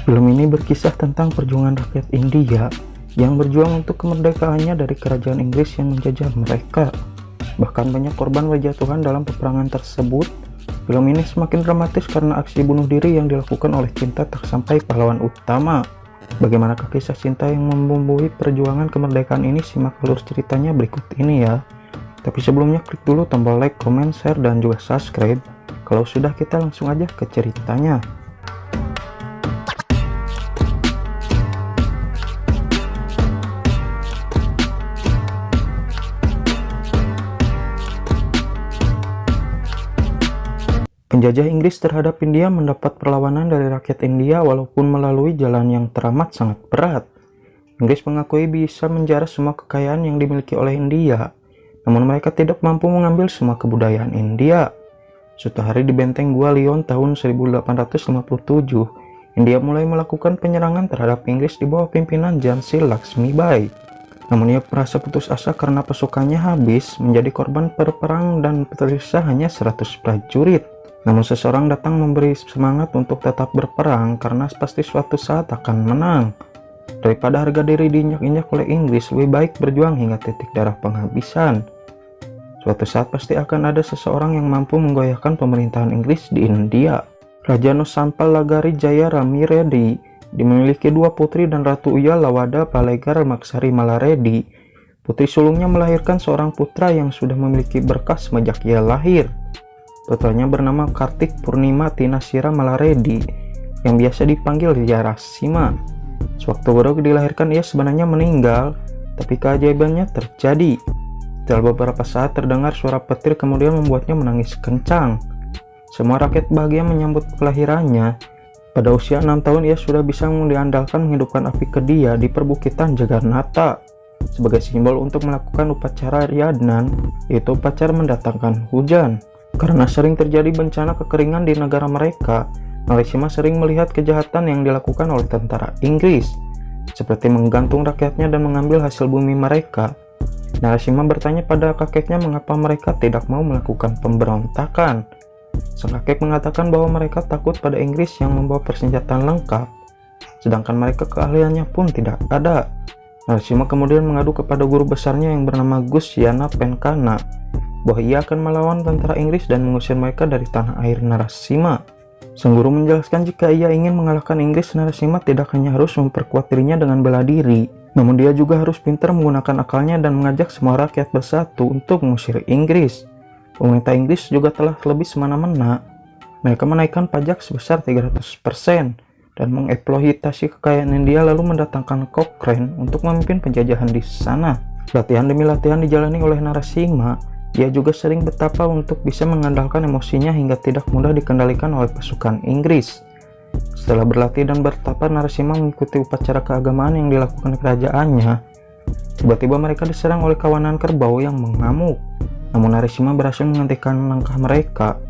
Film ini berkisah tentang perjuangan rakyat India yang berjuang untuk kemerdekaannya dari kerajaan Inggris yang menjajah mereka. Bahkan banyak korban berjatuhan dalam peperangan tersebut. Film ini semakin dramatis karena aksi bunuh diri yang dilakukan oleh cinta tak sampai pahlawan utama. Bagaimanakah kisah cinta yang membumbui perjuangan kemerdekaan ini? Simak alur ceritanya berikut ini ya. Tapi sebelumnya klik dulu tombol like, comment, share, dan juga subscribe. Kalau sudah, kita langsung aja ke ceritanya. Penjajah Inggris terhadap India mendapat perlawanan dari rakyat India walaupun melalui jalan yang teramat sangat berat. Inggris mengakui bisa menjara semua kekayaan yang dimiliki oleh India, namun mereka tidak mampu mengambil semua kebudayaan India. Suatu hari di benteng Gwalior tahun 1857, India mulai melakukan penyerangan terhadap Inggris di bawah pimpinan Jhansi Lakshmi Bai. Namun ia merasa putus asa karena pasukannya habis, menjadi korban perang dan tersisa hanya 100 prajurit. Namun seseorang datang memberi semangat untuk tetap berperang karena pasti suatu saat akan menang. Daripada harga diri diinjak-injak oleh Inggris, lebih baik berjuang hingga titik darah penghabisan. Suatu saat pasti akan ada seseorang yang mampu menggoyahkan pemerintahan Inggris di India. Raja Nosampal Lagari Jaya Rami Reddy dimiliki dua putri dan Ratu Uya Lawada Palegar Maksari Malareddy. Putri sulungnya melahirkan seorang putra yang sudah memiliki berkah semenjak ia lahir. Putranya bernama Kartik Purnima Tinasira Malareddy yang biasa dipanggil Yarasima. Sewaktu baru dilahirkan ia sebenarnya meninggal, tapi keajaibannya terjadi. Setelah beberapa saat terdengar suara petir kemudian membuatnya menangis kencang. Semua rakyat bahagia menyambut kelahirannya. Pada usia 6 tahun ia sudah bisa diandalkan menghidupkan api kedia di perbukitan Jagannatha. Sebagai simbol untuk melakukan upacara Yadnan, yaitu upacara mendatangkan hujan. Karena sering terjadi bencana kekeringan di negara mereka, Narasimha sering melihat kejahatan yang dilakukan oleh tentara Inggris, seperti menggantung rakyatnya dan mengambil hasil bumi mereka. Narasimha bertanya pada kakeknya mengapa mereka tidak mau melakukan pemberontakan. Sang kakek mengatakan bahwa mereka takut pada Inggris yang membawa persenjataan lengkap, sedangkan mereka keahliannya pun tidak ada. Narasimha kemudian mengadu kepada guru besarnya yang bernama Gusyana Penkana bahwa ia akan melawan tentara Inggris dan mengusir mereka dari tanah air Narasimha. Sang guru menjelaskan jika ia ingin mengalahkan Inggris, Narasimha tidak hanya harus memperkuat dirinya dengan bela diri, namun dia juga harus pintar menggunakan akalnya dan mengajak semua rakyat bersatu untuk mengusir Inggris. Pemerintah Inggris juga telah lebih semena-mena. Mereka menaikkan pajak sebesar 300% dan mengeksploitasi kekayaan India lalu mendatangkan Cochrane untuk memimpin penjajahan di sana. Latihan demi latihan dijalani oleh Narasimha. Dia juga sering betapa untuk bisa mengandalkan emosinya hingga tidak mudah dikendalikan oleh pasukan Inggris. Setelah berlatih dan bertapa, Narasimha mengikuti upacara keagamaan yang dilakukan kerajaannya. Tiba-tiba mereka diserang oleh kawanan kerbau yang mengamuk. Namun Narasimha berhasil menghentikan langkah mereka.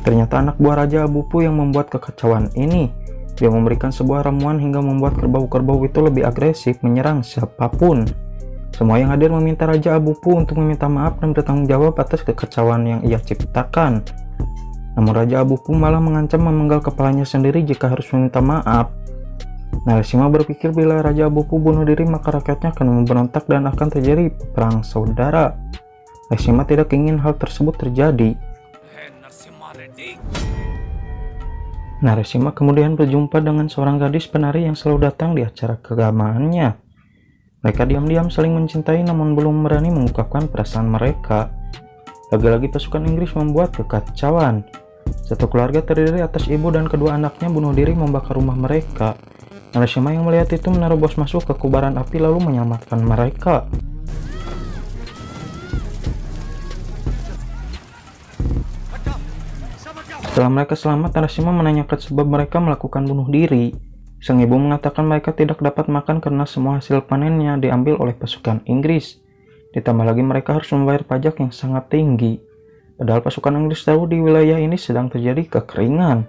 Ternyata anak buah Raja Abupu yang membuat kekacauan ini. Dia memberikan sebuah ramuan hingga membuat kerbau-kerbau itu lebih agresif menyerang siapapun. Semua yang hadir meminta Raja Abupu untuk meminta maaf dan bertanggung jawab atas kekacauan yang ia ciptakan. Namun Raja Abupu malah mengancam memenggal kepalanya sendiri jika harus meminta maaf. Narasimha berpikir bila Raja Abupu bunuh diri maka rakyatnya akan memberontak dan akan terjadi perang saudara. Narasimha tidak ingin hal tersebut terjadi. Narasimha kemudian berjumpa dengan seorang gadis penari yang selalu datang di acara keagamaannya. Mereka diam-diam saling mencintai namun belum berani mengungkapkan perasaan mereka. Lagi-lagi pasukan Inggris membuat kekacauan. Satu keluarga terdiri atas ibu dan kedua anaknya bunuh diri membakar rumah mereka. Narasimha yang melihat itu menerobos masuk ke kobaran api lalu menyelamatkan mereka. Setelah mereka selamat, Narasimha menanyakan sebab mereka melakukan bunuh diri. Sang ibu mengatakan mereka tidak dapat makan karena semua hasil panennya diambil oleh pasukan Inggris. Ditambah lagi mereka harus membayar pajak yang sangat tinggi. Padahal pasukan Inggris tahu di wilayah ini sedang terjadi kekeringan.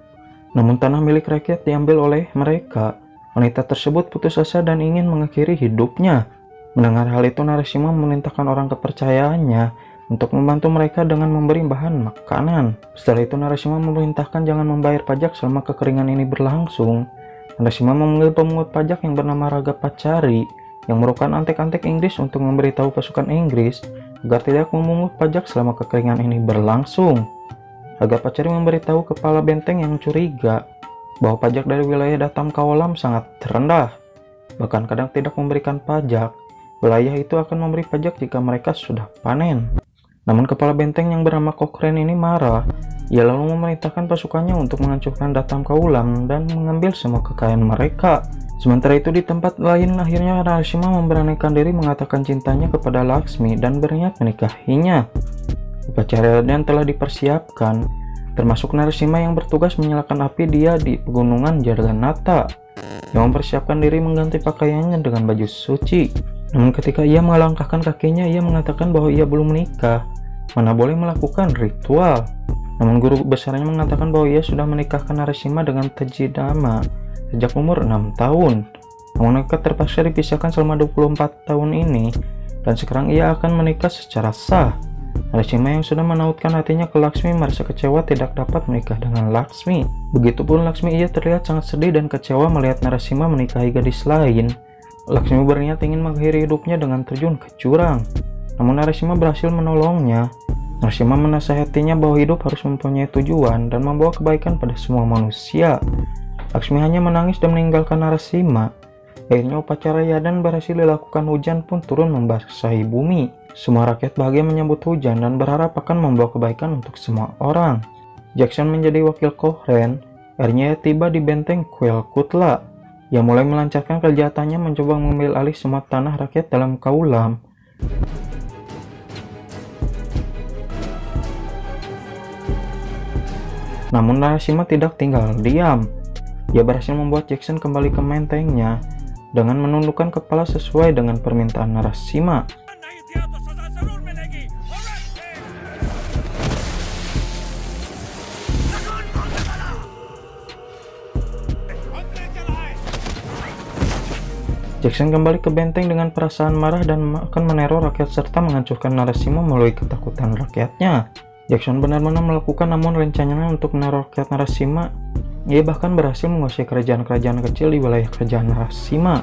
Namun tanah milik rakyat diambil oleh mereka. Wanita tersebut putus asa dan ingin mengakhiri hidupnya. Mendengar hal itu, Narasimha memerintahkan orang kepercayaannya untuk membantu mereka dengan memberi bahan makanan. Setelah itu, Narasimha memerintahkan jangan membayar pajak selama kekeringan ini berlangsung. Narasimha memanggil pemungut pajak yang bernama Raga Pachari, yang merupakan antek-antek Inggris, untuk memberitahu pasukan Inggris agar tidak memungut pajak selama kekeringan ini berlangsung. Raga Pachari memberitahu kepala benteng yang curiga bahwa pajak dari wilayah Datam Kaolam sangat rendah, bahkan kadang tidak memberikan pajak. Wilayah itu akan memberi pajak jika mereka sudah panen. Namun kepala benteng yang bernama Cochrane ini marah. Ia lalu memerintahkan pasukannya untuk menghancurkan Datam Kaolam dan mengambil semua kekayaan mereka. Sementara itu di tempat lain, akhirnya Narasimha memberanikan diri mengatakan cintanya kepada Laksmi dan berniat menikahinya. Upacara adat telah dipersiapkan, termasuk Narasimha yang bertugas menyalakan api dia di pegunungan Jagannatha, yang mempersiapkan diri mengganti pakaiannya dengan baju suci. Namun ketika ia melangkahkan kakinya, ia mengatakan bahwa ia belum menikah, mana boleh melakukan ritual. Namun guru besarnya mengatakan bahwa ia sudah menikahkan Narasimha dengan Tejidama sejak umur 6 tahun. Namun mereka terpaksa dipisahkan selama 24 tahun ini, dan sekarang ia akan menikah secara sah. Narasimha yang sudah menautkan hatinya ke Laksmi merasa kecewa tidak dapat menikah dengan Laksmi. Begitupun Laksmi, ia terlihat sangat sedih dan kecewa melihat Narasimha menikahi gadis lain. Laksmi berniat ingin mengakhiri hidupnya dengan terjun ke jurang. Namun Narasimha berhasil menolongnya. Narasimha menasihatinya bahwa hidup harus mempunyai tujuan dan membawa kebaikan pada semua manusia. Laksmi hanya menangis dan meninggalkan Narasimha. Akhirnya upacara yadan berhasil dilakukan, hujan pun turun membasahi bumi. Semua rakyat bahagia menyambut hujan dan berharap akan membawa kebaikan untuk semua orang. Jackson menjadi wakil Cochrane. Akhirnya ia tiba di benteng Kuil Kutla. Ia mulai melancarkan kejahatannya mencoba mengambil alih semua tanah rakyat dalam Kaolam. Namun Narasimha tidak tinggal diam. Ia berhasil membuat Jackson kembali ke bentengnya dengan menundukkan kepala sesuai dengan permintaan Narasimha. Jackson kembali ke benteng dengan perasaan marah dan akan meneror rakyat serta menghancurkan Narasimha melalui ketakutan rakyatnya. Jackson benar-benar melakukan, namun rencananya untuk meneror rakyat Narasimha. Ia bahkan berhasil menguasai kerajaan-kerajaan kecil di wilayah kerajaan Narasimha.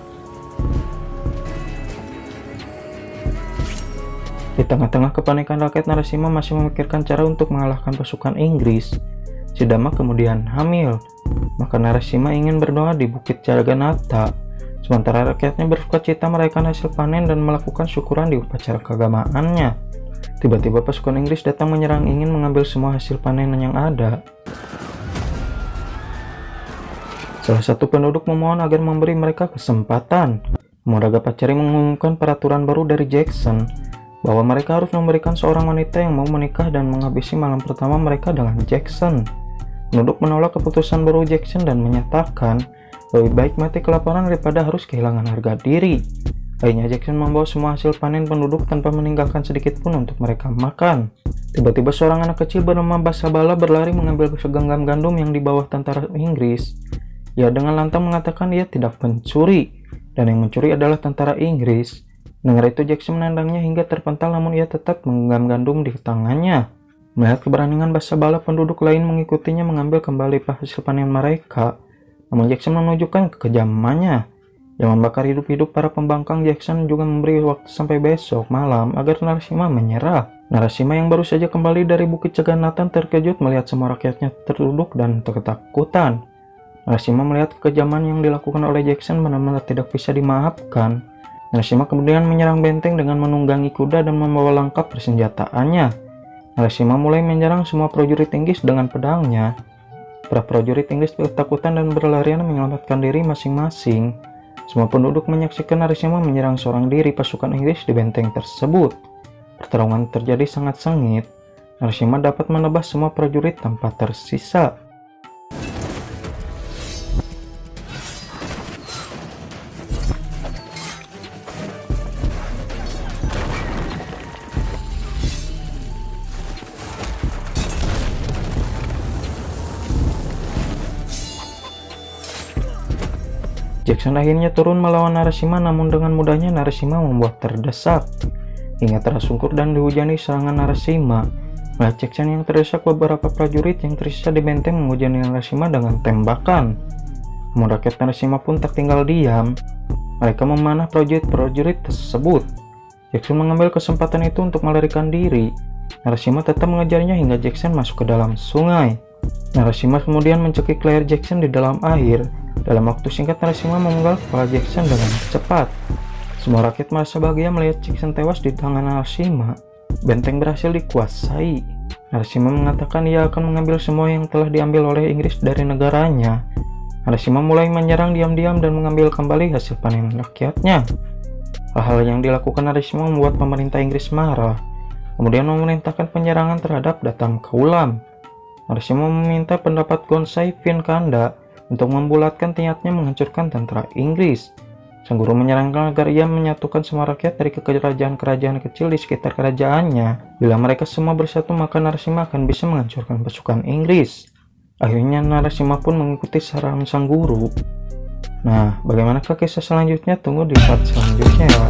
Di tengah-tengah kepanikan rakyat, Narasimha masih memikirkan cara untuk mengalahkan pasukan Inggris. Si Dama kemudian hamil, maka Narasimha ingin berdoa di Bukit Jagannatha. Sementara rakyatnya bersukacita merayakan hasil panen dan melakukan syukuran di upacara keagamaannya. Tiba-tiba pasukan Inggris datang menyerang, ingin mengambil semua hasil panen yang ada. Salah satu penduduk memohon agar memberi mereka kesempatan. Raga Pachari mengumumkan peraturan baru dari Jackson, bahwa mereka harus memberikan seorang wanita yang mau menikah dan menghabisi malam pertama mereka dengan Jackson. Penduduk menolak keputusan baru Jackson dan menyatakan lebih baik mati kelaparan daripada harus kehilangan harga diri. Akhirnya Jackson membawa semua hasil panen penduduk tanpa meninggalkan sedikit pun untuk mereka makan. Tiba-tiba seorang anak kecil bernama Basabala berlari mengambil segenggam gandum yang di bawah tentara Inggris. Ia dengan lantang mengatakan ia tidak pencuri, dan yang mencuri adalah tentara Inggris. Dengar itu Jackson menendangnya hingga terpental, namun ia tetap menggenggam gandum di tangannya. Melihat keberanian Basabala, penduduk lain mengikutinya mengambil kembali hasil panen mereka. Namun Jackson menunjukkan kekejamannya. Yang membakar hidup-hidup para pembangkang, Jackson juga memberi waktu sampai besok malam agar Narasimha menyerah. Narasimha yang baru saja kembali dari Bukit Jagannatha terkejut melihat semua rakyatnya terduduk dan ketakutan. Narasimha melihat kekejaman yang dilakukan oleh Jackson benar-benar tidak bisa dimaafkan. Narasimha kemudian menyerang benteng dengan menunggangi kuda dan membawa lengkap persenjataannya. Narasimha mulai menyerang semua prajurit Inggris dengan pedangnya. Para prajurit Inggris ketakutan dan berlarian menyelamatkan diri masing-masing. Semua penduduk menyaksikan Narasimha menyerang seorang diri pasukan Inggris di benteng tersebut. Pertarungan terjadi sangat sengit. Narasimha dapat menebas semua prajurit tanpa tersisa. Jackson Jackson akhirnya turun melawan Narasimha, namun dengan mudahnya Narasimha membuat terdesak hingga tersungkur dan dihujani serangan Narasimha. Melihat Jackson yang terdesak, beberapa prajurit yang tersisa di benteng menghujani Narasimha dengan tembakan. Namun rakyat Narasimha pun tak tinggal diam. Mereka memanah prajurit-prajurit tersebut. Jackson mengambil kesempatan itu untuk melarikan diri. Narasimha tetap mengejarnya hingga Jackson masuk ke dalam sungai. Narasimha kemudian mencekik leher Jackson di dalam air. Dalam waktu singkat, Narasimha memenggal kepala Jackson dengan cepat. Semua rakyat merasa bahagia melihat Jackson tewas di tangan Narasimha. Benteng berhasil dikuasai. Narasimha mengatakan ia akan mengambil semua yang telah diambil oleh Inggris dari negaranya. Narasimha mulai menyerang diam-diam dan mengambil kembali hasil panen rakyatnya. Hal-hal yang dilakukan Narasimha membuat pemerintah Inggris marah, kemudian memerintahkan penyerangan terhadap Datam Kaulam. Narasimha meminta pendapat Gonsai Vinkanda untuk membulatkan niatnya menghancurkan tentara Inggris. Sang guru menyarankan agar ia menyatukan semua rakyat dari kerajaan-kerajaan kecil di sekitar kerajaannya. Bila mereka semua bersatu, maka Narasimha akan bisa menghancurkan pasukan Inggris. Akhirnya Narasimha pun mengikuti saran sang guru. Nah, bagaimanakah kisah selanjutnya? Tunggu di part selanjutnya ya.